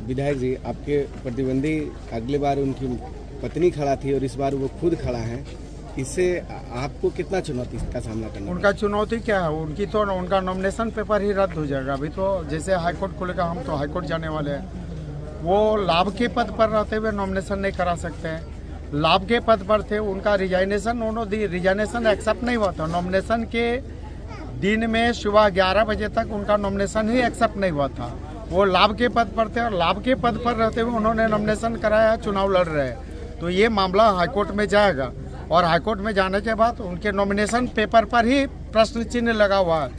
विधायक जी, आपके प्रतिद्वंदी अगले बार उनकी पत्नी खड़ा थी और इस बार वो खुद खड़ा है, इससे आपको कितना चुनौती का सामना करना? उनका चुनौती क्या है? उनका नॉमिनेशन पेपर ही रद्द हो जाएगा। अभी तो जैसे हाईकोर्ट खुलेगा, हम तो हाईकोर्ट जाने वाले हैं। वो लाभ के पद पर रहते हुए नॉमिनेशन नहीं करा सकते हैं। लाभ के पद पर थे, उनका रिजाइनेशन एक्सेप्ट नहीं हुआ था। नॉमिनेशन के दिन में सुबह 11 बजे तक उनका नॉमिनेशन ही एक्सेप्ट नहीं हुआ था। वो लाभ के पद पर थे और लाभ के पद पर रहते हुए उन्होंने नॉमिनेशन कराया, चुनाव लड़ रहे हैं। तो ये मामला हाईकोर्ट में जाएगा और हाईकोर्ट में जाने के बाद उनके नॉमिनेशन पेपर पर ही प्रश्न चिन्ह लगा हुआ है।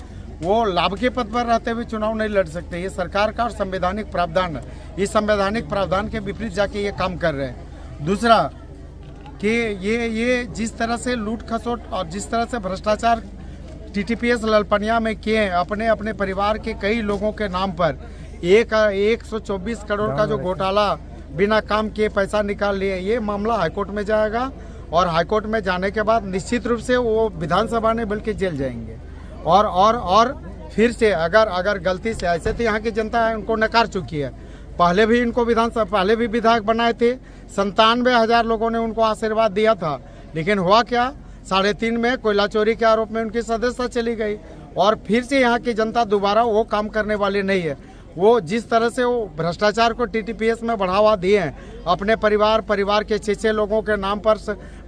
वो लाभ के पद पर रहते हुए चुनाव नहीं लड़ सकते। ये सरकार का संवैधानिक प्रावधान है। इस संवैधानिक प्रावधान के विपरीत जाके ये काम कर रहे हैं। दूसरा कि ये जिस तरह से लूट खसोट और जिस तरह से भ्रष्टाचार टीटीपीएस ललपनिया में किए, अपने परिवार के कई लोगों के नाम पर 124 करोड़ का जो घोटाला बिना काम किए पैसा निकाल लिए, ये मामला हाईकोर्ट में जाएगा और हाईकोर्ट में जाने के बाद निश्चित रूप से वो विधानसभा ने बल्कि जेल जाएंगे। और फिर से अगर गलती से, ऐसे तो यहाँ की जनता है उनको नकार चुकी है। पहले भी इनको पहले भी विधायक बनाए थे, 97,000 लोगों ने उनको आशीर्वाद दिया था। लेकिन हुआ क्या, 3.5 में कोयला चोरी के आरोप में उनकी सदस्यता चली गई और फिर से यहाँ की जनता दोबारा वो काम करने वाली नहीं है। वो जिस तरह से वो भ्रष्टाचार को टीटीपीएस में बढ़ावा दिए हैं, अपने परिवार के 6 लोगों के नाम पर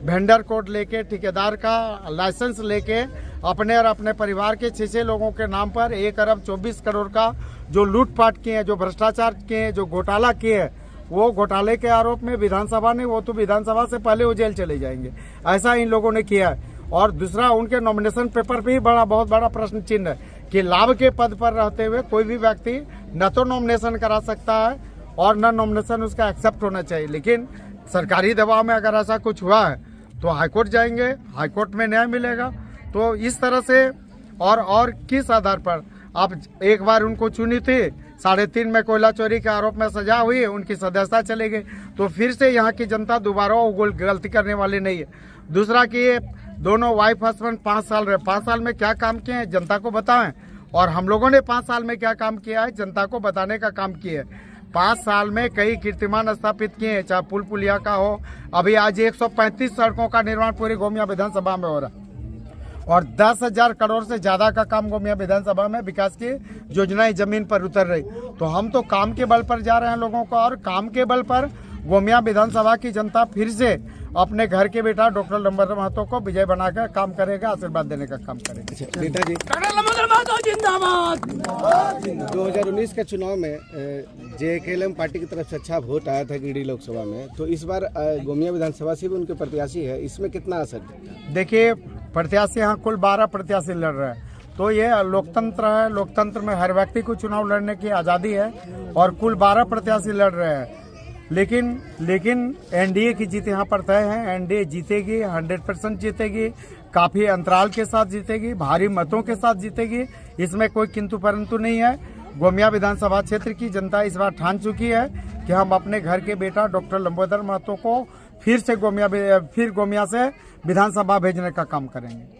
वेंडर कोड लेके, ठेकेदार का लाइसेंस लेके अपने और अपने परिवार के 6 लोगों के नाम पर 1 अरब 24 करोड़ का जो लूटपाट किए हैं, जो भ्रष्टाचार किए हैं, जो घोटाला किए हैं, वो घोटाले के आरोप में विधानसभा ने, वो तो विधानसभा से पहले वो जेल चले जाएंगे। ऐसा इन लोगों ने किया है। और दूसरा, उनके नॉमिनेशन पेपर पे ही बहुत बड़ा प्रश्न चिन्ह है कि लाभ के पद पर रहते हुए कोई भी व्यक्ति न तो नॉमिनेशन करा सकता है और न नॉमिनेशन उसका एक्सेप्ट होना चाहिए। लेकिन सरकारी दबाव में अगर ऐसा कुछ हुआ है तो हाईकोर्ट जाएंगे, हाईकोर्ट में न्याय मिलेगा। तो इस तरह से और किस आधार पर आप एक बार उनको चुनी थी, 3.5 में कोयला चोरी के आरोप में सजा हुई, उनकी सदस्यता चली गई, तो फिर से यहाँ की जनता दोबारा वो गलती करने वाली नहीं है। दूसरा कि ये दोनों वाइफ हस्बैंड 5 साल रहे, 5 साल में क्या काम किए हैं जनता को बताएं, और हम लोगों ने 5 साल में क्या काम किया है जनता को बताने का काम किया है। 5 साल में कई कीर्तिमान स्थापित किए हैं, चाहे पुल पुलिया का हो। अभी आज 135 सड़कों का निर्माण पूरी गोमिया विधानसभा में हो रहा है और 10,000 करोड़ से ज्यादा का काम गोमिया विधानसभा में विकास की योजनाएं जमीन पर उतर रही। तो हम तो काम के बल पर जा रहे हैं लोगों को, और काम के बल पर गोमिया विधानसभा की जनता फिर से अपने घर के बेटा डॉक्टर लंबोदर महतो को विजय बनाकर काम करेगा, आशीर्वाद देने का काम करेगा। नेताजी, जिंदाबाद। 2019 के चुनाव में जेकेएलएम पार्टी की तरफ से अच्छा वोट आया था गिरिडीह लोकसभा में, तो इस बार गोमिया विधानसभा से भी उनके प्रत्याशी है, इसमें कितना असर? देखिए, प्रत्याशी यहाँ कुल 12 प्रत्याशी लड़ रहे हैं। तो ये लोकतंत्र है, लोकतंत्र में हर व्यक्ति को चुनाव लड़ने की आज़ादी है और कुल 12 प्रत्याशी लड़ रहे हैं। लेकिन एनडीए की जीत यहाँ पर तय है। एनडीए जीतेगी, 100% जीतेगी, काफी अंतराल के साथ जीतेगी, भारी मतों के साथ जीतेगी। इसमें कोई किंतु परंतु नहीं है। गोमिया विधानसभा क्षेत्र की जनता इस बार ठान चुकी है कि हम अपने घर के बेटा डॉक्टर लंबोदर महतो को फिर गोमिया से विधानसभा भेजने का काम करेंगे।